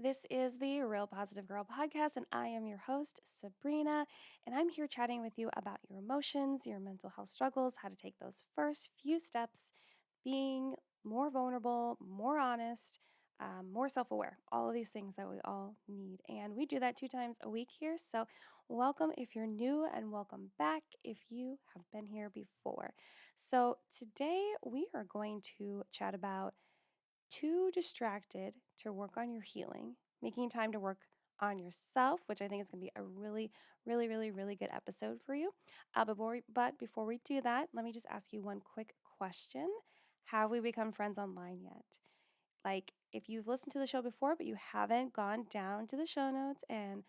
This is the Real Positive Girl podcast, and I am your host, Sabrina. And I'm here chatting with you about your emotions, your mental health struggles, how to take those first few steps, being more vulnerable, more honest, more self aware, all of these things that we all need. And we do that 2 times a week here. So, welcome if you're new, and welcome back if you have been here before. So, today we are going to chat about too distracted to work on your healing, making time to work on yourself, which I think is going to be a really good episode for you. Before we do that, let me just ask you one quick question. Have we become friends online yet? Like, if you've listened to the show before, but you haven't gone down to the show notes and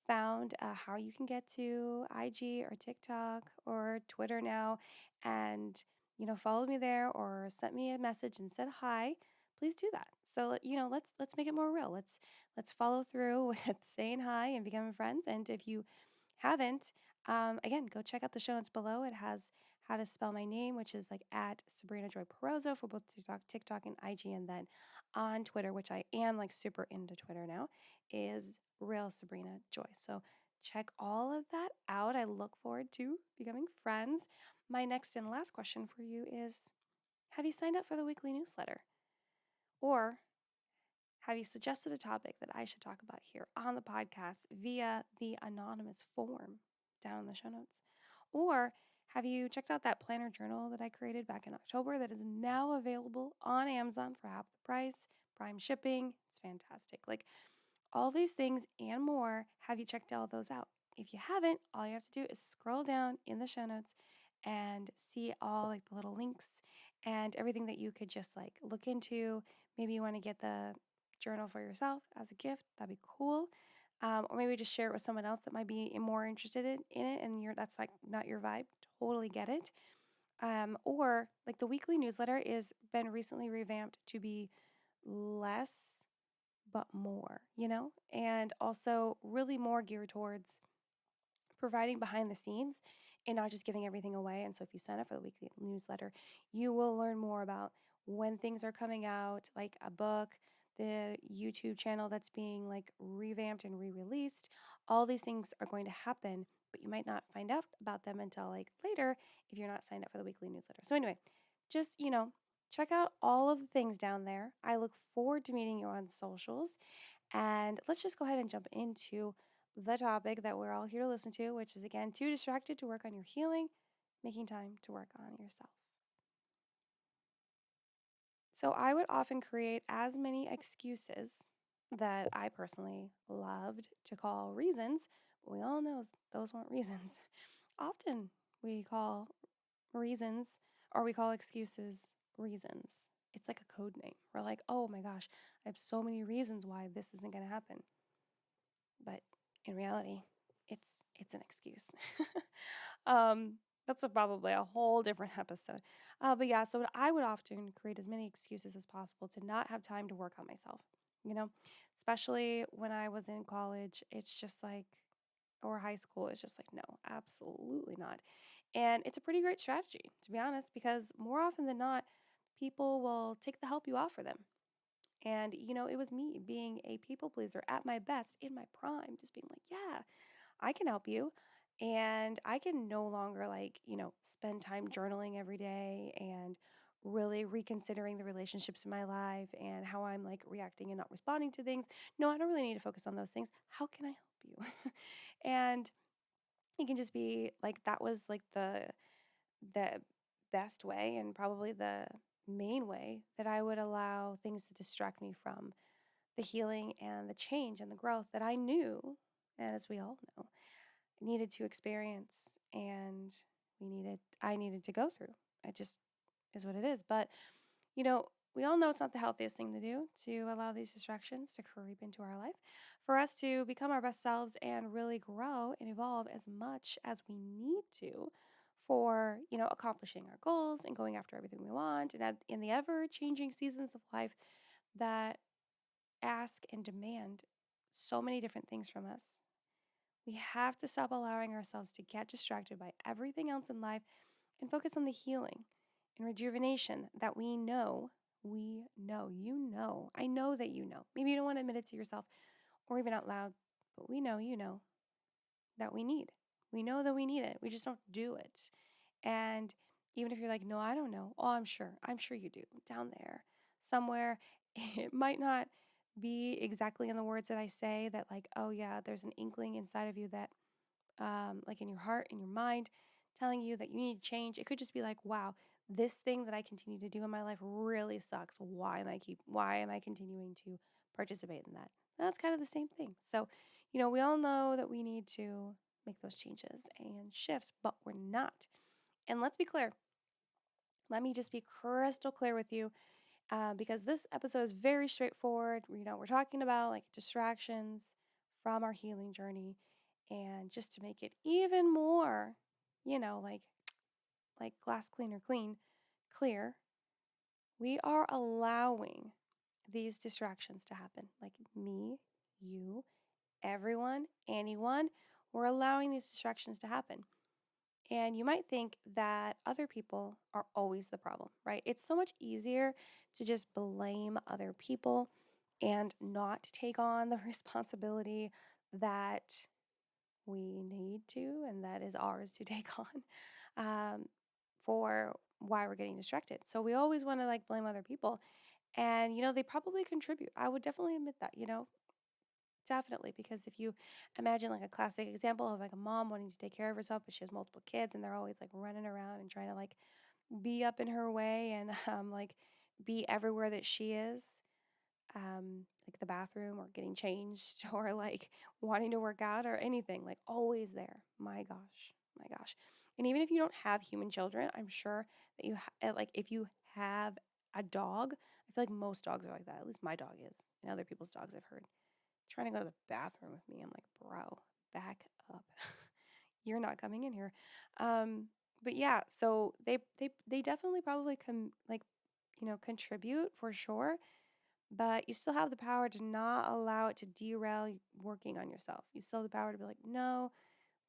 found how you can get to IG or TikTok or Twitter now and, followed me there or sent me a message and said hi, please do that. So, let's make it more real. Let's follow through with saying hi and becoming friends. And if you haven't, again, go check out the show notes below. It has how to spell my name, which is like at Sabrina Joy Perozzo for both TikTok and IG. And then on Twitter, which I am like super into Twitter now, is Real Sabrina Joy. So check all of that out. I look forward to becoming friends. My next and last question for you is, have you signed up for the weekly newsletter? Or have you suggested a topic that I should talk about here on the podcast via the anonymous form down in the show notes? Or have you checked out that planner journal that I created back in October that is now available on Amazon for half the price, prime shipping? It's fantastic. Like, all these things and more, have you checked all those out? If you haven't, all you have to do is scroll down in the show notes and see all like the little links and everything that you could just like look into. Maybe you want to get the journal for yourself as a gift. That'd be cool. Or maybe just share it with someone else that might be more interested in it and that's like not your vibe. Totally get it. Or like the weekly newsletter is been recently revamped to be less but more, and also really more geared towards providing behind the scenes and not just giving everything away. And so if you sign up for the weekly newsletter, you will learn more about when things are coming out, like a book, the YouTube channel that's being like revamped and re-released. All these things are going to happen, but you might not find out about them until like later if you're not signed up for the weekly newsletter. So anyway, just, check out all of the things down there. I look forward to meeting you on socials. And let's just go ahead and jump into the topic that we're all here to listen to, which is again, too distracted to work on your healing, making time to work on yourself. So I would often create as many excuses that I personally loved to call reasons, but we all know those weren't reasons. Often we call reasons or we call excuses reasons. It's like a code name. We're like, oh my gosh, I have so many reasons why this isn't going to happen. But in reality, it's an excuse. That's probably a whole different episode. But yeah, so I would often create as many excuses as possible to not have time to work on myself, especially when I was in college. It's just like, or high school, it's just like, no, absolutely not. And it's a pretty great strategy, to be honest, because more often than not, people will take the help you offer them. And, it was me being a people pleaser at my best in my prime, just being like, yeah, I can help you. And I can no longer, like, spend time journaling every day and really reconsidering the relationships in my life and how I'm like reacting and not responding to things. No, I don't really need to focus on those things. How can I help you? And it can just be like that was like the best way and probably the main way that I would allow things to distract me from the healing and the change and the growth that I knew, and as we all know, needed to experience and I needed to go through. It just is what it is. But, we all know it's not the healthiest thing to do to allow these distractions to creep into our life. For us to become our best selves and really grow and evolve as much as we need to for, accomplishing our goals and going after everything we want and in the ever-changing seasons of life that ask and demand so many different things from us. We have to stop allowing ourselves to get distracted by everything else in life and focus on the healing and rejuvenation that we know We know, I know that you know. Maybe you don't want to admit it to yourself or even out loud, but we know, that we need. We know that we need it. We just don't do it. And even if you're like, no, I don't know. Oh, I'm sure. I'm sure you do. Down there somewhere. It might not be exactly in the words that I say that, like, oh, yeah, there's an inkling inside of you that, like in your heart, in your mind, telling you that you need to change. It could just be like, wow, this thing that I continue to do in my life really sucks. Why am I continuing to participate in that? That's kind of the same thing. So, we all know that we need to make those changes and shifts, but we're not. And let's be clear. Let me just be crystal clear with you, because this episode is very straightforward. We're talking about like distractions from our healing journey, and just to make it even more, like glass cleaner clear, we are allowing these distractions to happen. Like me, you, everyone, anyone, we're allowing these distractions to happen. And you might think that other people are always the problem, right? It's so much easier to just blame other people and not take on the responsibility that we need to and that is ours to take on, for why we're getting distracted. So we always want to like blame other people. And, they probably contribute. I would definitely admit that, definitely, because if you imagine like a classic example of like a mom wanting to take care of herself, but she has multiple kids and they're always like running around and trying to like be up in her way and like be everywhere that she is, like the bathroom or getting changed or like wanting to work out or anything, like always there. My gosh, my gosh. And even if you don't have human children, I'm sure that like if you have a dog, I feel like most dogs are like that. At least my dog is, and other people's dogs I've heard trying to go to the bathroom with me. I'm like, bro, back up. You're not coming in here. But yeah, so they definitely probably contribute for sure, but you still have the power to not allow it to derail working on yourself. You still have the power to be like, no,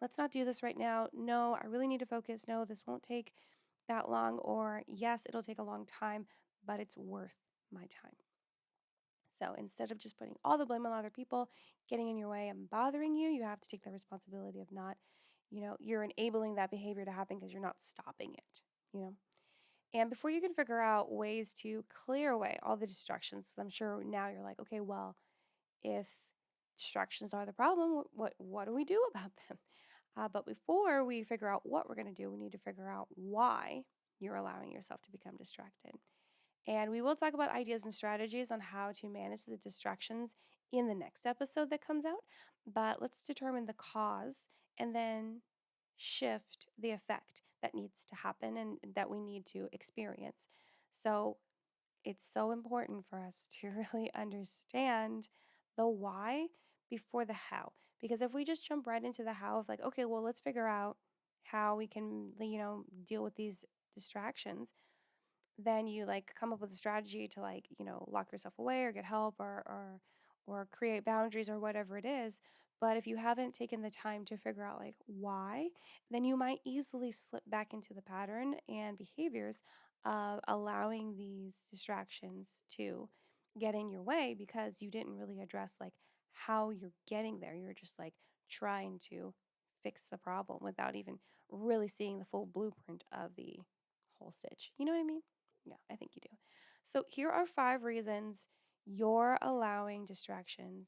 let's not do this right now. No, I really need to focus. No, this won't take that long. Or yes, it'll take a long time, but it's worth my time. So instead of just putting all the blame on other people, getting in your way and bothering you, you have to take the responsibility of not, you're enabling that behavior to happen because you're not stopping it, you know? And before you can figure out ways to clear away all the distractions, 'cause I'm sure now you're like, okay, well, if distractions are the problem, what do we do about them? But before we figure out what we're going to do, we need to figure out why you're allowing yourself to become distracted. And we will talk about ideas and strategies on how to manage the distractions in the next episode that comes out. But let's determine the cause and then shift the effect that needs to happen and that we need to experience. So it's so important for us to really understand the why before the how. Because if we just jump right into the how of like, okay, well, let's figure out how we can, deal with these distractions, then you like come up with a strategy to like, lock yourself away or get help or create boundaries or whatever it is. But if you haven't taken the time to figure out like why, then you might easily slip back into the pattern and behaviors of allowing these distractions to get in your way because you didn't really address like how you're getting there. You're just like trying to fix the problem without even really seeing the full blueprint of the whole stitch. You know what I mean? Yeah, I think you do. So here are 5 reasons you're allowing distractions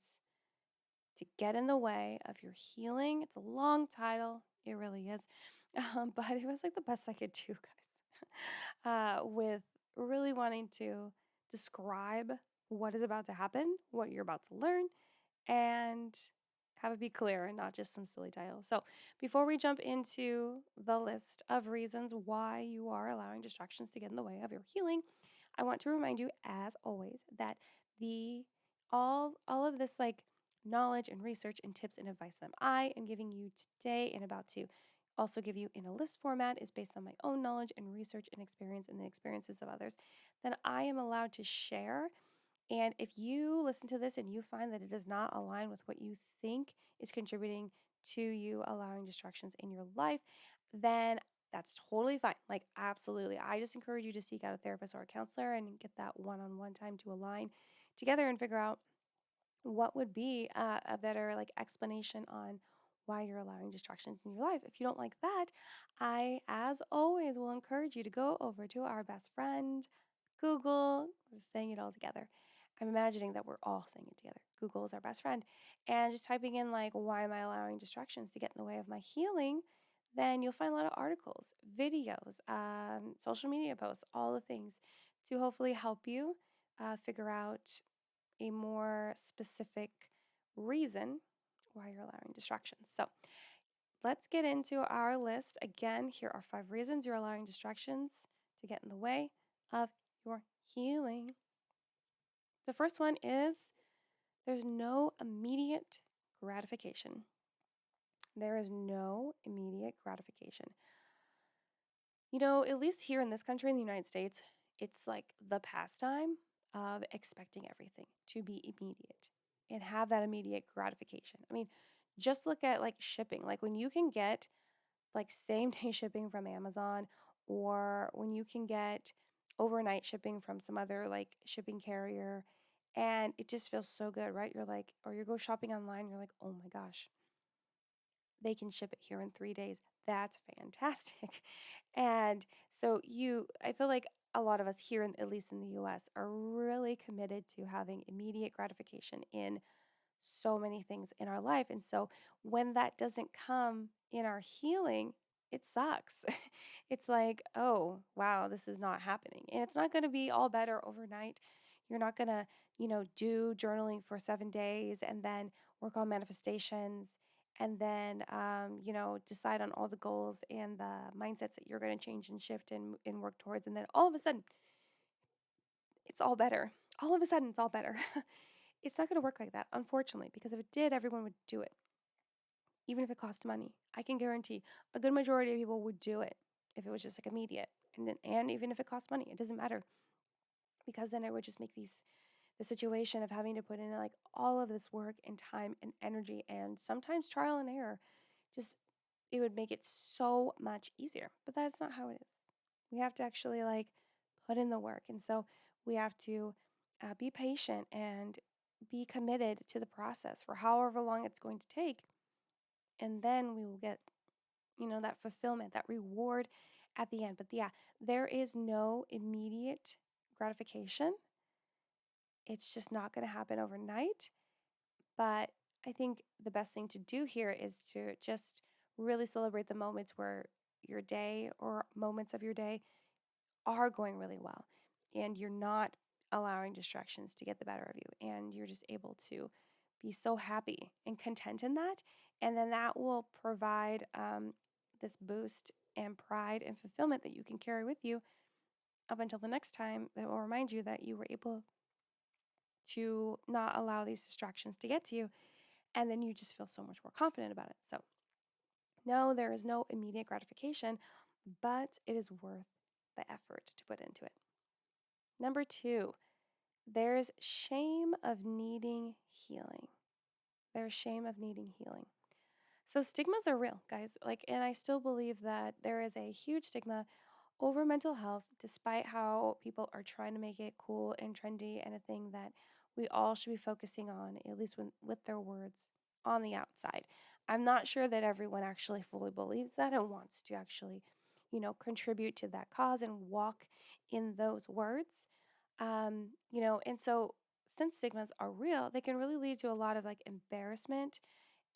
to get in the way of your healing. It's a long title. It really is. But it was like the best I could do, guys, with really wanting to describe what is about to happen, what you're about to learn, and have it be clear and not just some silly title. So, before we jump into the list of reasons why you are allowing distractions to get in the way of your healing, I want to remind you, as always, that the all of this like knowledge and research and tips and advice that I am giving you today and about to also give you in a list format is based on my own knowledge and research and experience and the experiences of others that I am allowed to share. And if you listen to this and you find that it does not align with what you think is contributing to you allowing distractions in your life, then That's totally fine. Like, absolutely. I just encourage you to seek out a therapist or a counselor and get that one on one time to align together and figure out what would be a better like explanation on why you're allowing distractions in your life. If you don't like that, I, as always, will encourage you to go over to our best friend, Google, just saying it all together. I'm imagining that we're all saying it together. Google is our best friend. And just typing in, like, why am I allowing distractions to get in the way of my healing? Then you'll find a lot of articles, videos, social media posts, all the things to hopefully help you figure out a more specific reason why you're allowing distractions. So let's get into our list. Again, here are 5 reasons you're allowing distractions to get in the way of your healing. The first one is there's no immediate gratification. There is no immediate gratification. At least here in this country, in the United States, it's like the pastime of expecting everything to be immediate and have that immediate gratification. I mean, just look at like shipping. Like when you can get like same day shipping from Amazon, or when you can get overnight shipping from some other like shipping carrier, and it just feels so good, right? You're like, or you go shopping online, you're like, oh my gosh, they can ship it here in 3 days. That's fantastic. And so I feel like a lot of us here, at least in the US, are really committed to having immediate gratification in so many things in our life. And so when that doesn't come in our healing, it sucks. It's like, oh, wow, this is not happening. And it's not going to be all better overnight. You're not going to, do journaling for 7 days and then work on manifestations and then, decide on all the goals and the mindsets that you're going to change and shift and work towards. And then all of a sudden, it's all better. All of a sudden, it's all better. It's not going to work like that, unfortunately, because if it did, everyone would do it, even if it cost money. I can guarantee a good majority of people would do it if it was just like immediate. And even if it cost money, it doesn't matter because then it would just make the situation of having to put in like all of this work and time and energy and sometimes trial and error, just it would make it so much easier. But that's not how it is. We have to actually like put in the work. And so we have to be patient and be committed to the process for however long it's going to take. And then we will get, that fulfillment, that reward at the end. But yeah, there is no immediate gratification. It's just not going to happen overnight. But I think the best thing to do here is to just really celebrate the moments where your day or moments of your day are going really well and you're not allowing distractions to get the better of you and you're just able to be so happy and content in that. And then that will provide this boost and pride and fulfillment that you can carry with you up until the next time, that will remind you that you were able to not allow these distractions to get to you. And then you just feel so much more confident about it. So, no, there is no immediate gratification, but it is worth the effort to put into it. Number 2, there's shame of needing healing. There's shame of needing healing. So stigmas are real, guys. And I still believe that there is a huge stigma over mental health, despite how people are trying to make it cool and trendy and a thing that we all should be focusing on, at least with their words on the outside. I'm not sure that everyone actually fully believes that and wants to actually, contribute to that cause and walk in those words. And so since stigmas are real, they can really lead to a lot of like embarrassment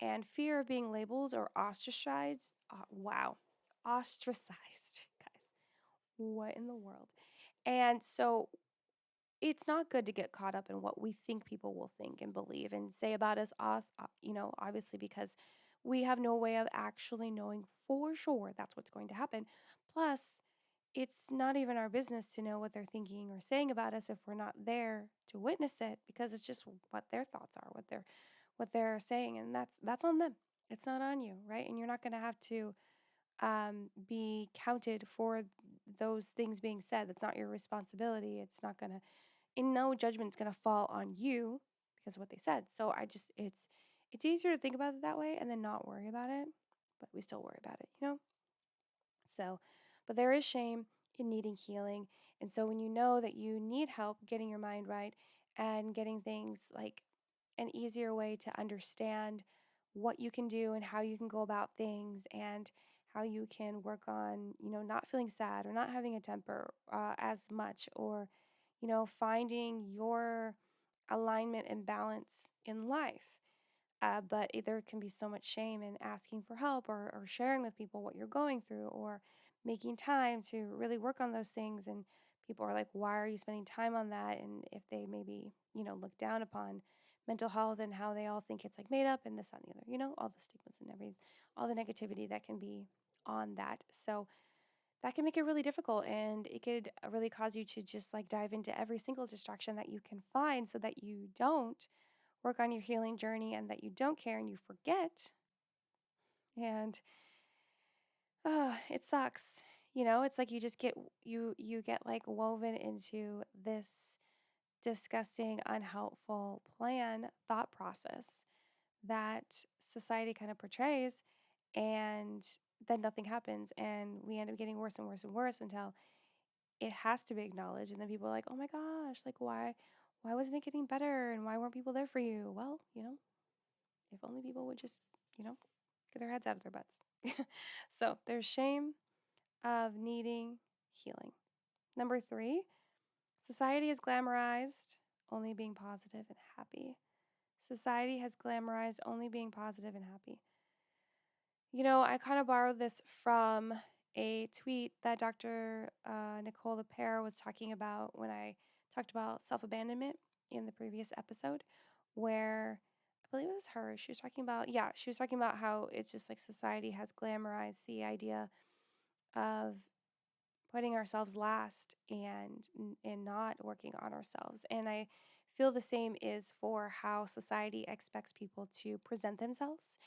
and fear of being labeled or ostracized. Wow, ostracized, guys. What in the world? And so it's not good to get caught up in what we think people will think and believe and say about us, obviously, because we have no way of actually knowing for sure that's what's going to happen. Plus, it's not even our business to know what they're thinking or saying about us if we're not there to witness it, because it's just what their thoughts are, what they're saying, and that's on them. It's not on you, right? And you're not going to have to be counted for those things being said. That's not your responsibility. It's not going to, in no judgment, is going to fall on you because of what they said. So it's easier to think about it that way and then not worry about it, but we still worry about it. So, but there is shame in needing healing. And so when you know that you need help getting your mind right and getting things like an easier way to understand what you can do and how you can go about things and how you can work on, not feeling sad or not having a temper as much or, finding your alignment and balance in life. But there can be so much shame in asking for help or sharing with people what you're going through or making time to really work on those things. And people are like, why are you spending time on that? And if they maybe, look down upon mental health and how they all think it's like made up and this, that, and the other, all the stigmas and all the negativity that can be on that. So that can make it really difficult and it could really cause you to just like dive into every single distraction that you can find so that you don't work on your healing journey and that you don't care and you forget. And it sucks. It's like you just get you get like woven into this disgusting, unhelpful thought process that society kind of portrays, and then nothing happens and we end up getting worse and worse and worse until it has to be acknowledged, and then people are like, oh my gosh, like why wasn't it getting better and why weren't people there for you? Well, if only people would just, get their heads out of their butts. So there's shame of needing healing. Number 3, society has glamorized only being positive and happy. Society has glamorized only being positive and happy. I kind of borrowed this from a tweet that Dr. Nicole LePere was talking about when I talked about self abandonment in the previous episode, where I believe it was her. She was talking about how it's just like society has glamorized the idea of putting ourselves last and not working on ourselves. And I feel the same is for how society expects people to present themselves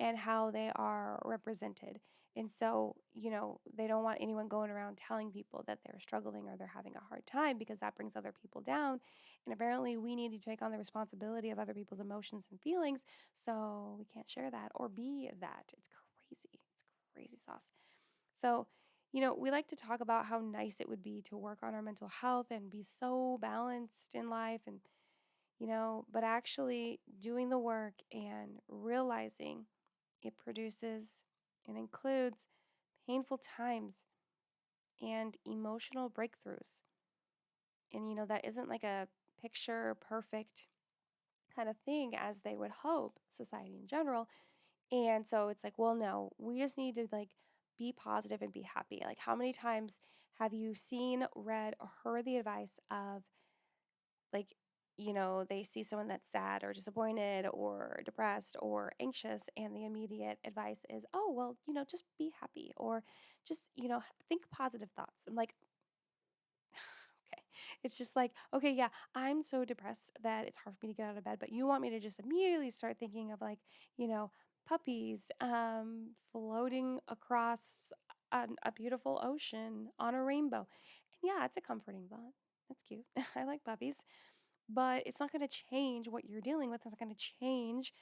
and how they are represented. And so, they don't want anyone going around telling people that they're struggling or they're having a hard time because that brings other people down. And apparently, we need to take on the responsibility of other people's emotions and feelings. So we can't share that or be that. It's crazy. It's crazy sauce. So, we like to talk about how nice it would be to work on our mental health and be so balanced in life and, but actually doing the work and realizing it produces and includes painful times and emotional breakthroughs. And, that isn't like a picture perfect kind of thing as they would hope, society in general. And so it's like, well, no, we just need to like be positive and be happy. Like, how many times have you seen, read, or heard the advice of like, they see someone that's sad or disappointed or depressed or anxious, and the immediate advice is, oh, well, just be happy or just, think positive thoughts. I'm like, okay. It's just like, okay, yeah, I'm so depressed that it's hard for me to get out of bed, but you want me to just immediately start thinking of like, puppies floating across a beautiful ocean on a rainbow. And yeah, it's a comforting thought. That's cute. I like puppies, but it's not going to change what you're dealing with. It's not going to change,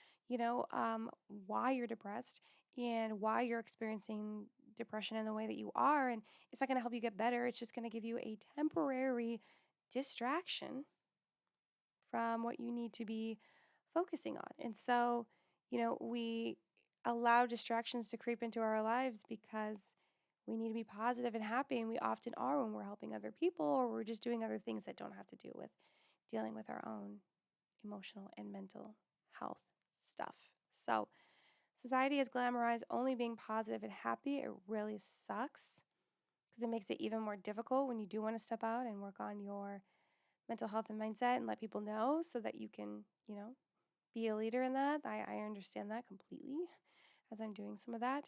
why you're depressed and why you're experiencing depression in the way that you are. And it's not going to help you get better. It's just going to give you a temporary distraction from what you need to be focusing on. And so, we allow distractions to creep into our lives because we need to be positive and happy. And we often are when we're helping other people or we're just doing other things that don't have to do with dealing with our own emotional and mental health stuff. So, society has glamorized only being positive and happy. It really sucks because it makes it even more difficult when you do want to step out and work on your mental health and mindset and let people know so that you can, be a leader in that. I understand that completely as I'm doing some of that.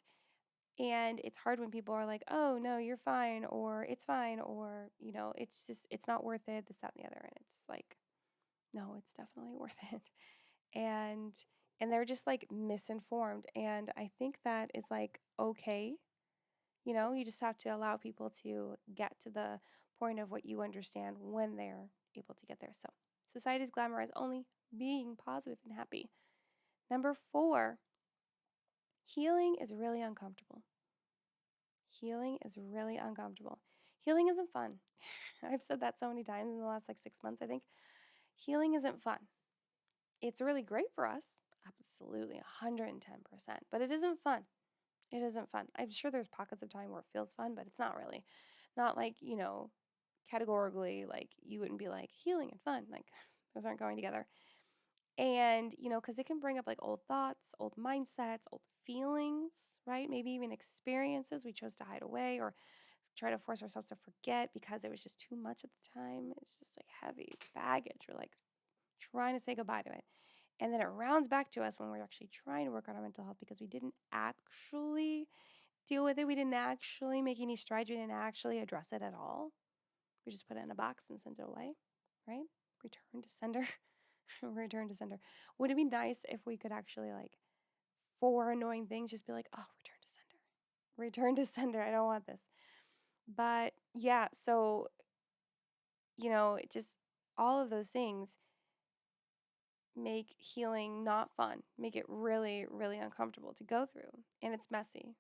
And it's hard when people are like, oh, no, you're fine, or it's fine, or, it's just, it's not worth it, this, that, and the other. And it's like, no, it's definitely worth it. And, and they're just like misinformed. And I think that is like, okay. You just have to allow people to get to the point of what you understand when they're able to get there. So society's glamorized only being positive and happy. Number 4, healing is really uncomfortable. healing is really uncomfortable. Healing isn't fun. I've said that so many times in the last like 6 months, I think. Healing isn't fun. It's really great for us, absolutely 110%, but it isn't fun. It isn't fun. I'm sure there's pockets of time where it feels fun, but it's not really. Not like, categorically, like you wouldn't be like healing and fun. Like those aren't going together. And, because it can bring up like old thoughts, old mindsets, old feelings, right? Maybe even experiences we chose to hide away or try to force ourselves to forget because it was just too much at the time. It's just like heavy baggage. We're like trying to say goodbye to it. And then it rounds back to us when we're actually trying to work on our mental health because we didn't actually deal with it. We didn't actually make any strides. We didn't actually address it at all. We just put it in a box and sent it away, right? Return to sender. Return to sender. Would it be nice if we could actually, like, for annoying things, just be like, oh, return to sender. Return to sender. I don't want this. But yeah, so, it just all of those things make healing not fun, make it really, really uncomfortable to go through. And it's messy,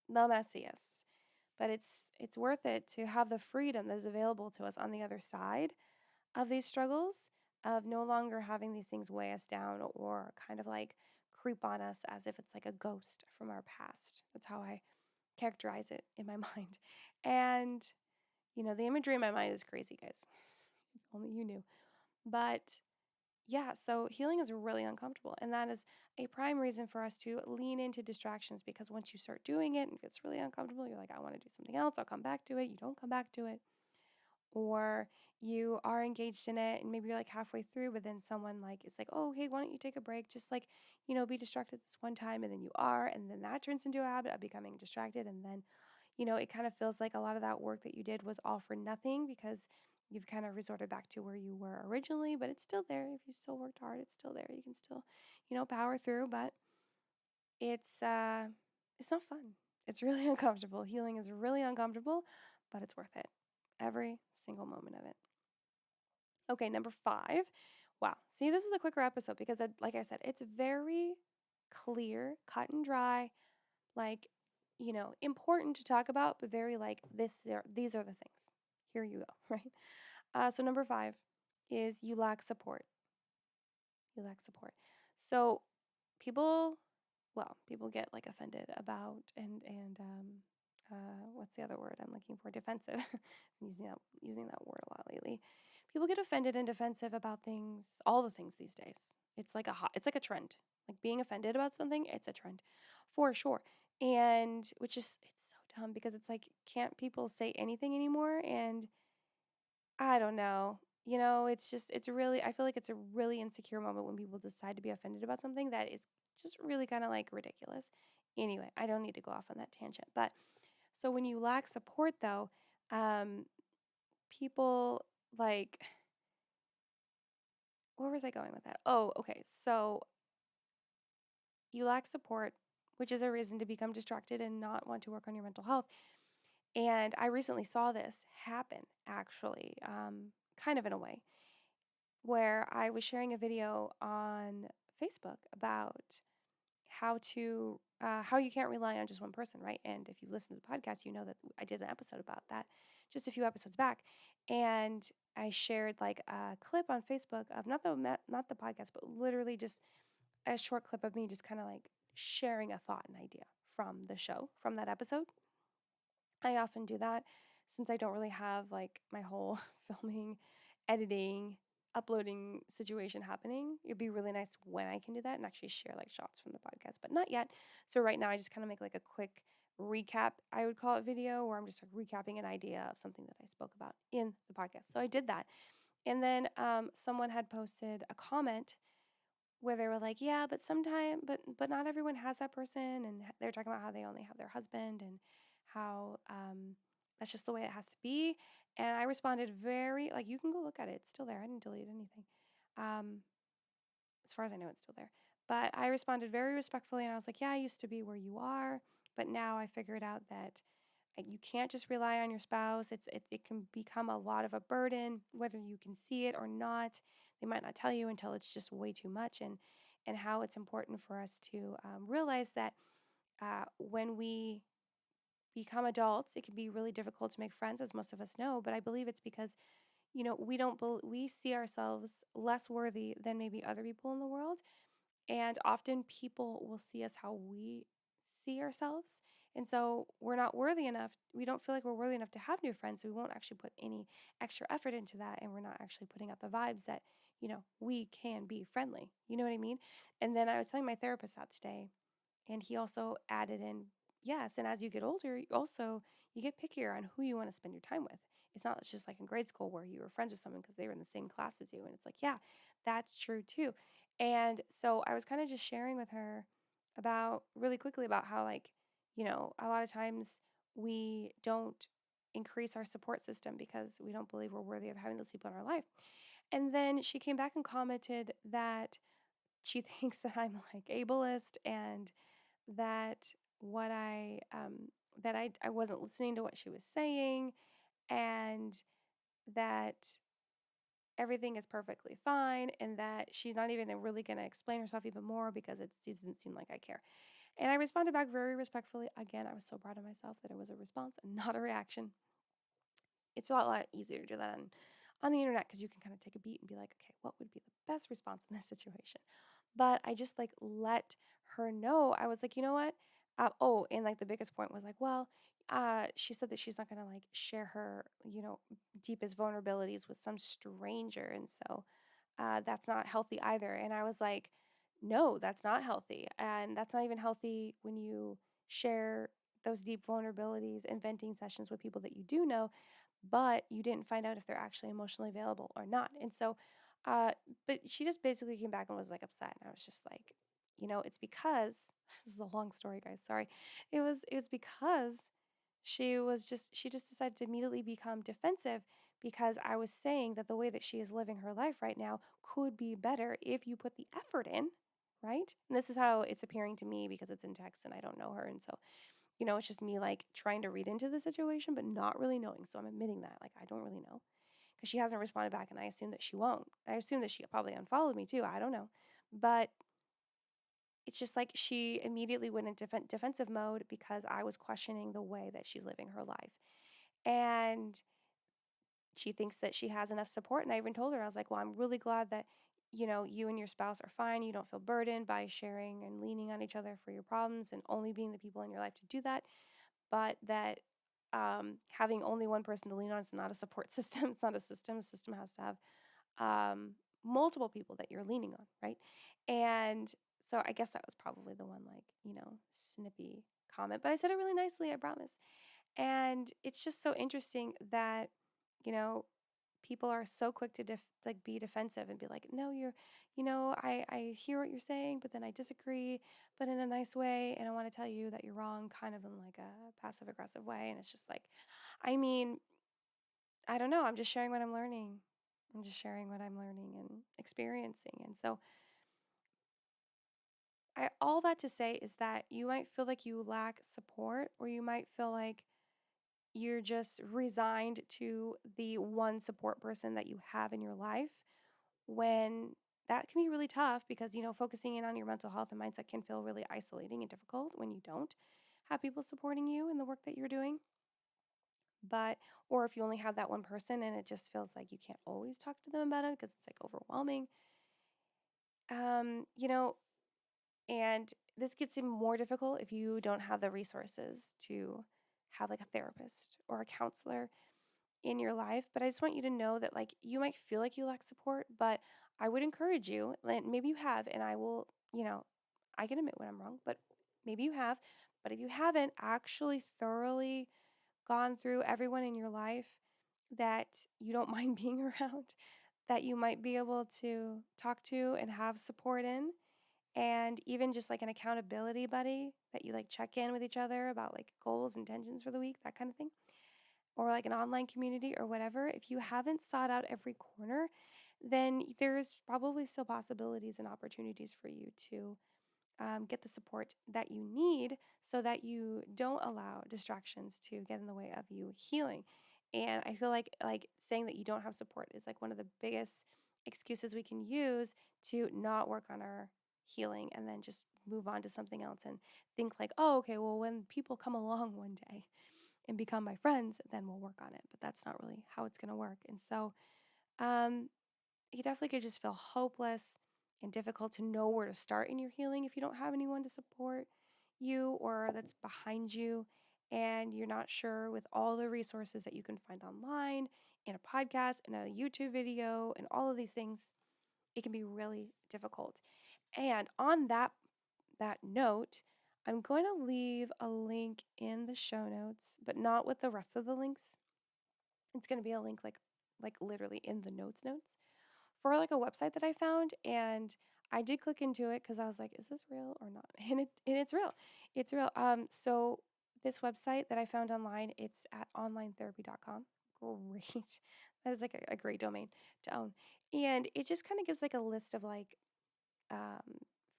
the messiest. But it's worth it to have the freedom that is available to us on the other side of these struggles, of no longer having these things weigh us down or kind of like creep on us as if it's like a ghost from our past. That's how I characterize it in my mind. And, the imagery in my mind is crazy, guys. If only you knew. But yeah, so healing is really uncomfortable. And that is a prime reason for us to lean into distractions because once you start doing it and it gets really uncomfortable, you're like, I want to do something else. I'll come back to it. You don't come back to it. Or you are engaged in it and maybe you're like halfway through, but then someone like is like, oh, hey, why don't you take a break? Just like, be distracted this one time and then you are. And then that turns into a habit of becoming distracted. And then, it kind of feels like a lot of that work that you did was all for nothing because you've kind of resorted back to where you were originally, but it's still there. If you still worked hard, it's still there. You can still, power through, but it's not fun. It's really uncomfortable. Healing is really uncomfortable, but it's worth it. Every single moment of it. Okay, number 5. Wow. See, this is a quicker episode because, like I said, it's very clear, cut and dry, like, important to talk about, but very like these are the things. Here you go, right? So number 5 is you lack support. You lack support. So people, people get like offended about what's the other word I'm looking for? Defensive. I'm using that word a lot lately. People get offended and defensive about things, all the things these days. It's like a trend. Like being offended about something, it's a trend, for sure. And it's so dumb because it's like, can't people say anything anymore? And I don't know. It's really, I feel like it's a really insecure moment when people decide to be offended about something that is just really kind of like ridiculous. Anyway, I don't need to go off on that tangent. But so when you lack support, though, um, people like, where was I going with that? Oh, okay. So you lack support, which is a reason to become distracted and not want to work on your mental health. And I recently saw this happen, actually, kind of in a way, where I was sharing a video on Facebook about how you can't rely on just one person, right? And if you listen to the podcast, you know that I did an episode about that just a few episodes back, and I shared like a clip on Facebook of not the podcast, but literally just a short clip of me just kind of like sharing a thought and idea from the show from that episode. I often do that since I don't really have like my whole filming, editing, uploading situation happening. It'd be really nice when I can do that and actually share like shots from the podcast, but not yet. So right now I just kind of make like a quick recap, I would call it video, where I'm just like recapping an idea of something that I spoke about in the podcast. So I did that. And then someone had posted a comment where they were like, yeah, but sometimes, but not everyone has that person, and they're talking about how they only have their husband and how that's just the way it has to be. And I responded very like, you can go look at it; it's still there. I didn't delete anything. Um, as far as I know, it's still there. But I responded very respectfully, and I was like, yeah, I used to be where you are, but now I figured out that you can't just rely on your spouse. It can become a lot of a burden, whether you can see it or not. They might not tell you until it's just way too much, and how it's important for us to realize that when we become adults, it can be really difficult to make friends, as most of us know. But I believe it's because, we don't, we see ourselves less worthy than maybe other people in the world. And often people will see us how we see ourselves. And so we're not worthy enough. We don't feel like we're worthy enough to have new friends. So we won't actually put any extra effort into that. And we're not actually putting out the vibes that, we can be friendly. You know what I mean? And then I was telling my therapist that today, and he also added in, yes, and as you get older, you get pickier on who you want to spend your time with. It's not just like in grade school where you were friends with someone because they were in the same class as you. And it's like, yeah, that's true too. And so I was kind of just sharing with her about really quickly about how, like, a lot of times we don't increase our support system because we don't believe we're worthy of having those people in our life. And then she came back and commented that she thinks that I'm like ableist, and that what I wasn't listening to what she was saying, and that everything is perfectly fine, and that she's not even really going to explain herself even more because it doesn't seem like I care. And I responded back very respectfully. Again, I was so proud of myself that it was a response and not a reaction. It's a lot easier to do that on the internet because you can kind of take a beat and be like, okay, what would be the best response in this situation? But I just like let her know. I was like, you know what? And like the biggest point was like, well, she said that she's not gonna like share her, deepest vulnerabilities with some stranger, and so that's not healthy either. And I was like, no, that's not healthy, and that's not even healthy when you share those deep vulnerabilities and venting sessions with people that you do know, but you didn't find out if they're actually emotionally available or not. And so, uh, but she just basically came back and was like upset. And I was just like, it's because this is a long story, guys. Sorry. It was because she just decided to immediately become defensive because I was saying that the way that she is living her life right now could be better if you put the effort in, right? And this is how it's appearing to me because it's in text and I don't know her. And so it's just me like trying to read into the situation, but not really knowing. So I'm admitting that, like, I don't really know because she hasn't responded back, and I assume that she won't. I assume that she probably unfollowed me too. I don't know. But it's just like she immediately went into defensive mode because I was questioning the way that she's living her life. And she thinks that she has enough support. And I even told her, I was like, well, I'm really glad that, you and your spouse are fine. You don't feel burdened by sharing and leaning on each other for your problems and only being the people in your life to do that, but that having only one person to lean on is not a support system. It's not a system. A system has to have multiple people that you're leaning on, right? And so I guess that was probably the one, like, snippy comment. But I said it really nicely, I promise. And it's just so interesting that, you know, people are so quick to like be defensive and be like, no, I hear what you're saying, but then I disagree, but in a nice way. And I want to tell you that you're wrong, kind of in like a passive aggressive way. And it's just like, I mean, I don't know. I'm just sharing what I'm learning. I'm just sharing what I'm learning and experiencing. And so all that to say is that you might feel like you lack support, or you might feel like you're just resigned to the one support person that you have in your life, when that can be really tough because, focusing in on your mental health and mindset can feel really isolating and difficult when you don't have people supporting you in the work that you're doing. But, or if you only have that one person and it just feels like you can't always talk to them about it because it's like overwhelming, you know, and this gets even more difficult if you don't have the resources to have like a therapist or a counselor in your life. But I just want you to know that, like, you might feel like you lack support, but I would encourage you, and maybe you have, and I will, I can admit when I'm wrong, but maybe you have. But if you haven't actually thoroughly gone through everyone in your life that you don't mind being around, that you might be able to talk to and have support in, and even just like an accountability buddy that you like check in with each other about like goals, intentions for the week, that kind of thing, or like an online community or whatever, if you haven't sought out every corner, then there's probably still possibilities and opportunities for you to get the support that you need so that you don't allow distractions to get in the way of you healing. And I feel like saying that you don't have support is like one of the biggest excuses we can use to not work on our healing and then just move on to something else and think like, oh, okay, well, when people come along one day and become my friends, then we'll work on it. But that's not really how it's going to work. And so, um, you definitely could just feel hopeless and difficult to know where to start in your healing if you don't have anyone to support you or that's behind you and you're not sure with all the resources that you can find online in a podcast in a YouTube video and all of these things. It can be really difficult. And on that note, I'm going to leave a link in the show notes, but not with the rest of the links. It's going to be a link like literally in the notes for like a website that I found, and I did click into it because I was like, is this real or not? And it's real. It's real. So this website that I found online, it's at onlinetherapy.com. Great. That is like a great domain to own. And it just kind of gives like a list of like um,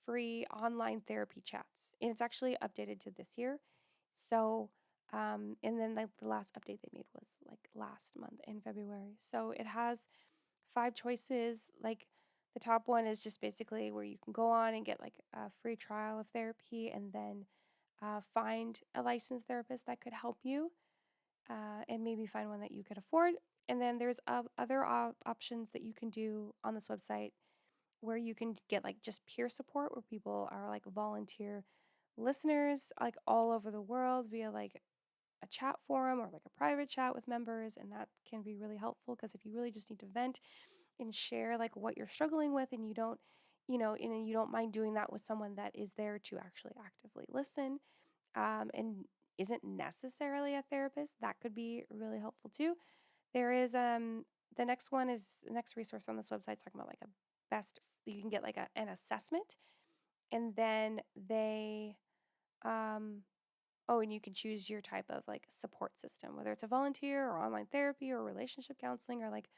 free online therapy chats. And it's actually updated to this year. So, and then like the last update they made was like last month in February. So it has 5 choices. Like the top one is just basically where you can go on and get like a free trial of therapy and then find a licensed therapist that could help you and maybe find one that you could afford. And then there's other options that you can do on this website where you can get like just peer support where people are like volunteer listeners like all over the world via like a chat forum or like a private chat with members, and that can be really helpful because if you really just need to vent and share like what you're struggling with and you don't and you don't mind doing that with someone that is there to actually actively listen and isn't necessarily a therapist, that could be really helpful too. There is the next resource on this website talking about like a best you can get like an assessment, and then they um oh, and you can choose your type of like support system, whether it's a volunteer or online therapy or relationship counseling or like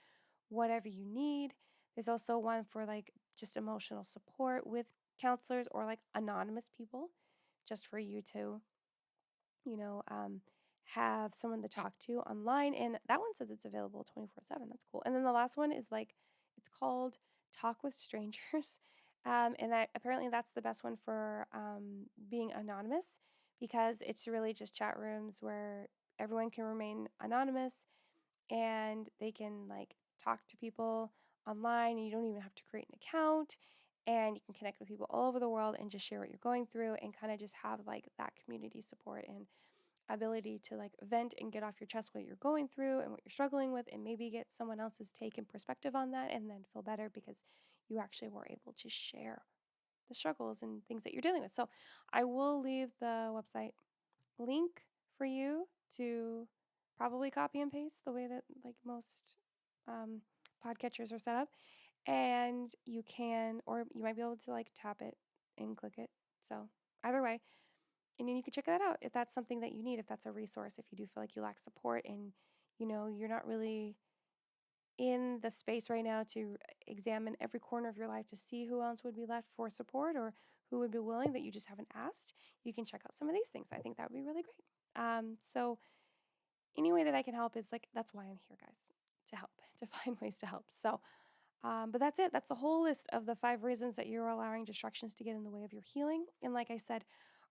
whatever you need. There's also one for like just emotional support with counselors or like anonymous people, just for you to, you know, have someone to talk to online. And that one says it's available 24/7. That's cool. And then the last one is like, it's called Talk with Strangers. And that apparently that's the best one for being anonymous because it's really just chat rooms where everyone can remain anonymous and they can like talk to people online and you don't even have to create an account and you can connect with people all over the world and just share what you're going through and kind of just have like that community support and ability to like vent and get off your chest what you're going through and what you're struggling with and maybe get someone else's take and perspective on that and then feel better because you actually were able to share the struggles and things that you're dealing with. So I will leave the website link for you to probably copy and paste the way that like most um, podcatchers are set up. And you can, or you might be able to like tap it and click it. So either way, and then you can check that out if that's something that you need, if that's a resource, if you do feel like you lack support and you're not really in the space right now to examine every corner of your life to see who else would be left for support or who would be willing that you just haven't asked, you can check out some of these things. I think that would be really great. So any way that I can help is like, that's why I'm here, guys, to help, to find ways to help. So, but that's it. That's the whole list of the 5 reasons that you're allowing distractions to get in the way of your healing. And like I said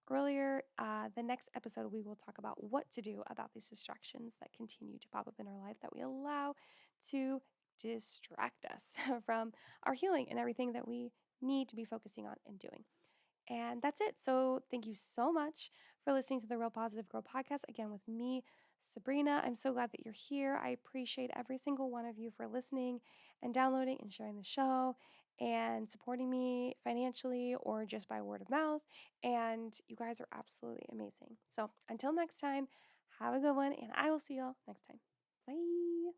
earlier, the next episode, we will talk about what to do about these distractions that continue to pop up in our life that we allow to distract us from our healing and everything that we need to be focusing on and doing. And that's it. So thank you so much for listening to the Real Positive Girl podcast. Again, with me, Sabrina. I'm so glad that you're here. I appreciate every single one of you for listening and downloading and sharing the show and supporting me financially or just by word of mouth. And you guys are absolutely amazing. So until next time, have a good one, and I will see y'all next time. Bye.